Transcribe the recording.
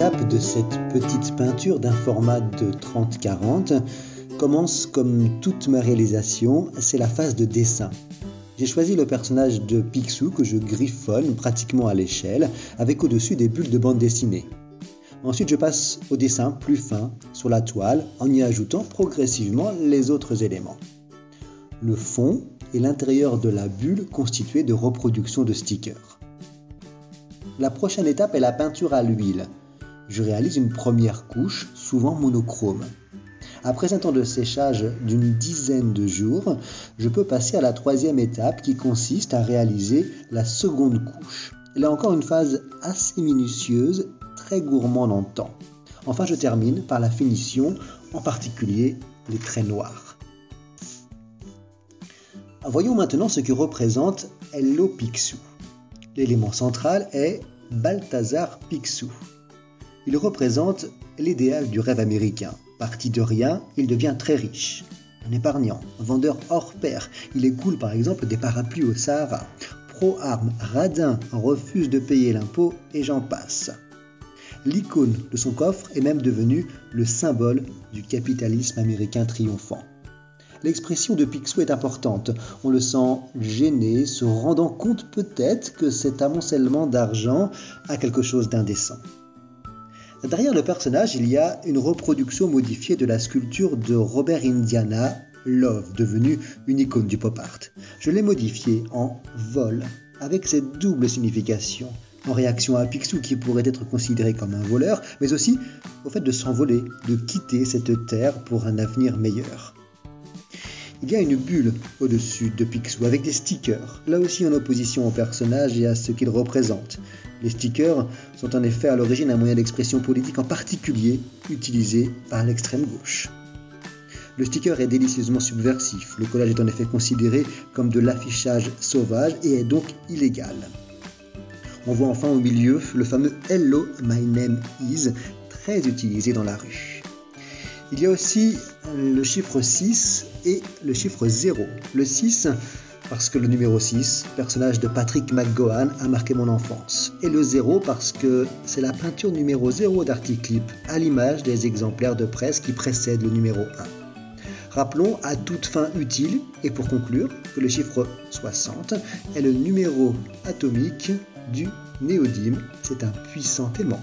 étape de cette petite peinture d'un format de 30-40 commence comme toute ma réalisation, c'est la phase de dessin. J'ai choisi le personnage de Picsou que je griffonne pratiquement à l'échelle, avec au-dessus des bulles de bande dessinée. Ensuite, je passe au dessin plus fin sur la toile en y ajoutant progressivement les autres éléments. Le fond et l'intérieur de la bulle constitués de reproductions de stickers. La prochaine étape est la peinture à l'huile. Je réalise une première couche, souvent monochrome. Après un temps de séchage d'une dizaine de jours, je peux passer à la troisième étape qui consiste à réaliser la seconde couche. Là encore une phase assez minutieuse, très gourmande en temps. Enfin, je termine par la finition, en particulier les traits noirs. Voyons maintenant ce que représente Hello Picsou. L'élément central est Balthazar Picsou. Il représente l'idéal du rêve américain. Parti de rien, il devient très riche. Un épargnant, un vendeur hors pair, il écoule par exemple des parapluies au Sahara. Pro-armes, radin, refuse de payer l'impôt et j'en passe. L'icône de son coffre est même devenue le symbole du capitalisme américain triomphant. L'expression de Picsou est importante. On le sent gêné, se rendant compte peut-être que cet amoncellement d'argent a quelque chose d'indécent. Derrière le personnage, il y a une reproduction modifiée de la sculpture de Robert Indiana, Love, devenue une icône du pop art. Je l'ai modifiée en vol, avec cette double signification, en réaction à Picsou qui pourrait être considéré comme un voleur, mais aussi au fait de s'envoler, de quitter cette terre pour un avenir meilleur. Il y a une bulle au-dessus de Picsou avec des stickers, là aussi en opposition au personnage et à ce qu'il représente. Les stickers sont en effet à l'origine un moyen d'expression politique en particulier utilisé par l'extrême gauche. Le sticker est délicieusement subversif, le collage est en effet considéré comme de l'affichage sauvage et est donc illégal. On voit enfin au milieu le fameux « Hello, my name is » très utilisé dans la rue. Il y a aussi le chiffre 6 et le chiffre 0. Le 6, parce que le numéro 6, personnage de Patrick McGowan, a marqué mon enfance. Et le 0, parce que c'est la peinture numéro 0 d'Articlip, à l'image des exemplaires de presse qui précèdent le numéro 1. Rappelons à toute fin utile, et pour conclure, que le chiffre 60 est le numéro atomique du néodyme. C'est un puissant aimant.